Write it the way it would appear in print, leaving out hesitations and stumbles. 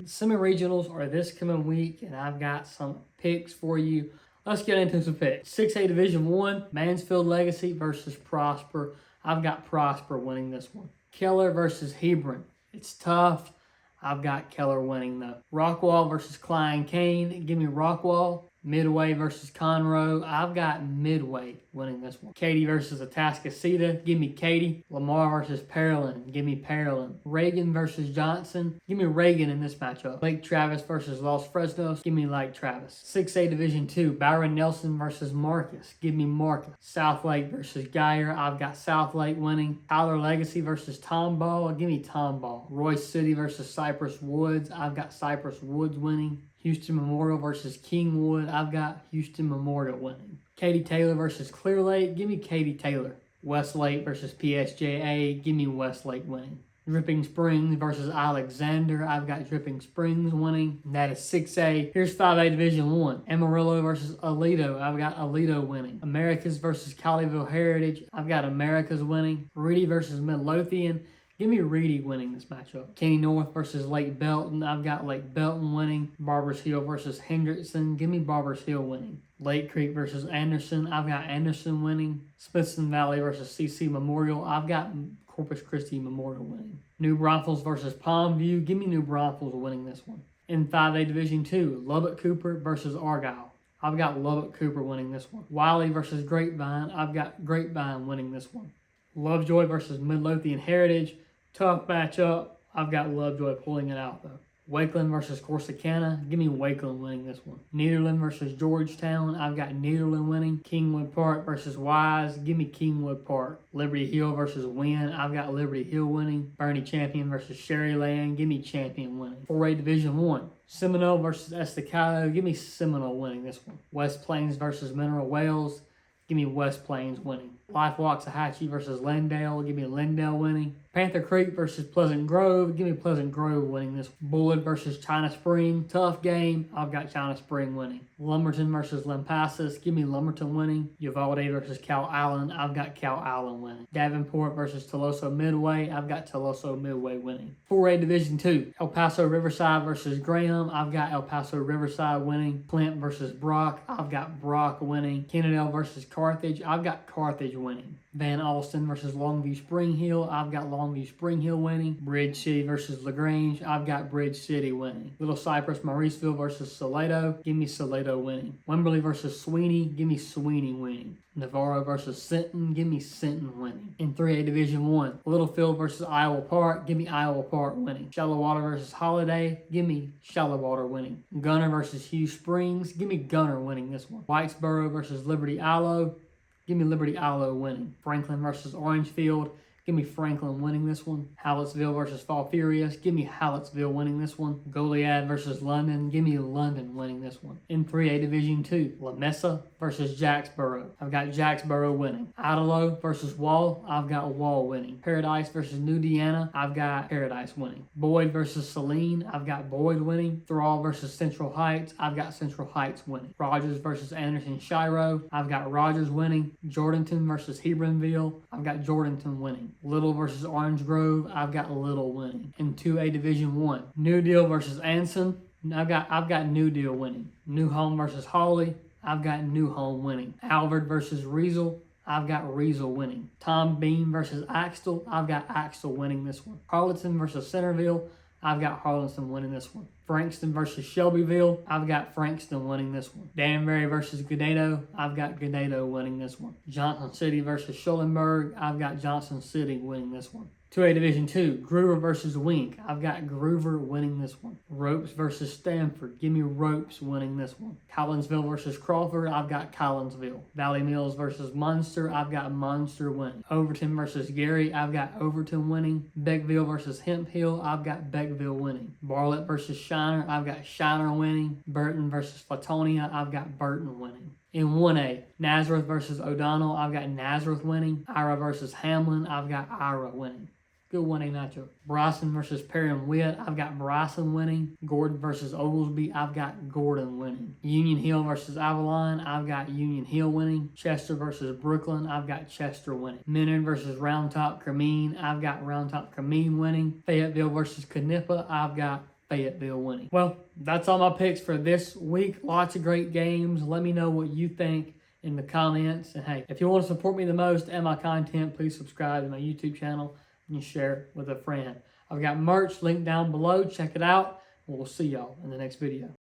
Semi-regionals are this coming week, and I've got some picks for you. Let's get into some picks. 6A Division 1, Mansfield Legacy versus Prosper. I've got Prosper winning this one. Keller versus Hebron. It's tough. I've got Keller winning though. Rockwall versus Klein Kane. Give me Rockwall. Midway versus Conroe. I've got Midway winning this one. Katy versus Atascocita. Give me Katy. Lamar versus Pearland. Give me Pearland. Reagan versus Johnson. Give me Reagan in this matchup. Lake Travis versus Los Fresnos. Give me Lake Travis. 6A Division 2. Byron Nelson versus Marcus. Give me Marcus. South Lake versus Geyer. I've got South Lake winning. Tyler Legacy versus Tomball. Give me Tomball. Royce City versus Cypress Woods. I've got Cypress Woods winning. Houston Memorial versus Kingwood. I've got Houston Memorial winning. Katy Taylor versus Clear Lake. Give me Katy Taylor. Westlake versus PSJA. Give me Westlake winning. Dripping Springs versus Alexander. I've got Dripping Springs winning. That is 6A. Here's 5A Division 1. Amarillo versus Aledo. I've got Aledo winning. Americas versus Colleyville Heritage. I've got Americas winning. Reedy versus Midlothian. Give me Reedy winning this matchup. Kenny North versus Lake Belton. I've got Lake Belton winning. Barbers Hill versus Hendrickson. Give me Barbers Hill winning. Lake Creek versus Anderson. I've got Anderson winning. Smithson Valley versus CC Memorial. I've got Corpus Christi Memorial winning. New Braunfels versus Palmview. Give me New Braunfels winning this one. In 5A Division 2, Lubbock Cooper versus Argyle. I've got Lubbock Cooper winning this one. Wiley versus Grapevine. I've got Grapevine winning this one. Lovejoy versus Midlothian Heritage. Tough matchup. I've got Lovejoy pulling it out though. Wakeland versus Corsicana. Give me Wakeland winning this one. Nederland versus Georgetown. I've got Nederland winning. Kingwood Park versus Wise. Give me Kingwood Park. Liberty Hill versus Wynn. I've got Liberty Hill winning. Bernie Champion versus Sherryland. Give me Champion winning. 4A Division 1. Seminole versus Estacado. Give me Seminole winning this one. West Plains versus Mineral Wells. Give me West Plains winning. Life Waxahachie versus Lindale. Give me Lindale winning. Panther Creek versus Pleasant Grove. Give me Pleasant Grove winning this. Bullard versus China Spring. Tough game. I've got China Spring winning. Lumberton versus Lampasas. Give me Lumberton winning. Uvalde versus Cal Allen. I've got Cal Allen winning. Davenport versus Toloso Midway. I've got Toloso Midway winning. 4A Division 2. El Paso Riverside versus Graham. I've got El Paso Riverside winning. Flint versus Brock. I've got Brock winning. Kennedale versus Carthage. I've got Carthage winning. Van Alston versus Longview Spring Hill. I've got Longview Spring Hill winning. Bridge City versus LaGrange. I've got Bridge City winning. Little Cypress Mauriceville versus Salado. Give me Salado winning. Wimberley versus Sweeney. Give me Sweeney winning. Navarro versus Sinton. Give me Sinton winning. In 3A Division 1, Littlefield versus Iowa Park. Give me Iowa Park winning. Shallowater versus Holiday. Give me Shallowater winning. Gunner versus Hugh Springs. Give me Gunner winning this one. Whitesboro versus Liberty Aloe. Give me Liberty Aloe winning. Franklin versus Orangefield. Give me Franklin winning this one. Hallettsville versus Fall Furious. Give me Hallettsville winning this one. Goliad versus London. Give me London winning this one. In 3A Division 2, La Mesa versus Jacksboro. I've got Jacksboro winning. Idalo versus Wall. I've got Wall winning. Paradise versus New Deanna. I've got Paradise winning. Boyd versus Saline. I've got Boyd winning. Thrall versus Central Heights. I've got Central Heights winning. Rogers versus Anderson Shiro. I've got Rogers winning. Jordanton versus Hebronville. I've got Jordanton winning. Little versus Orange Grove. I've got Little winning. In 2A Division 1, New Deal versus Anson. I've got New Deal winning. New Home versus Hawley. I've got New Home winning. Alvord versus Riesel. I've got Riesel winning. Tom Bean versus Axtell. I've got Axtell winning this one. Harleton versus Centerville. I've got Harleton winning this one. Frankston versus Shelbyville. I've got Frankston winning this one. Danbury versus Ganado. I've got Ganado winning this one. Johnson City versus Schulenburg. I've got Johnson City winning this one. 2A Division 2, Groover versus Wink. I've got Groover winning this one. Ropes versus Stanford. Give me Ropes winning this one. Collinsville versus Crawford. I've got Collinsville. Valley Mills versus Munster. I've got Munster winning. Overton versus Gary. I've got Overton winning. Beckville versus Hemp Hill. I've got Beckville winning. Bartlett versus Shiner. I've got Shiner winning. Burton versus Flatonia. I've got Burton winning. In 1A, Nazareth versus O'Donnell. I've got Nazareth winning. Ira versus Hamlin. I've got Ira winning. Good 1A matchup. Bryson versus Perry and Witt. I've got Bryson winning. Gordon versus Oglesby. I've got Gordon winning. Union Hill versus Avalon. I've got Union Hill winning. Chester versus Brooklyn. I've got Chester winning. Menard versus Round Top Cremine. I've got Round Top Cremine winning. Fayetteville versus Canepa. I've got Fayetteville winning. Well, that's all my picks for this week. Lots of great games. Let me know what you think in the comments. And hey, if you want to support me the most and my content, please subscribe to my YouTube channel and share it with a friend. I've got merch linked down below. Check it out. We'll see y'all in the next video.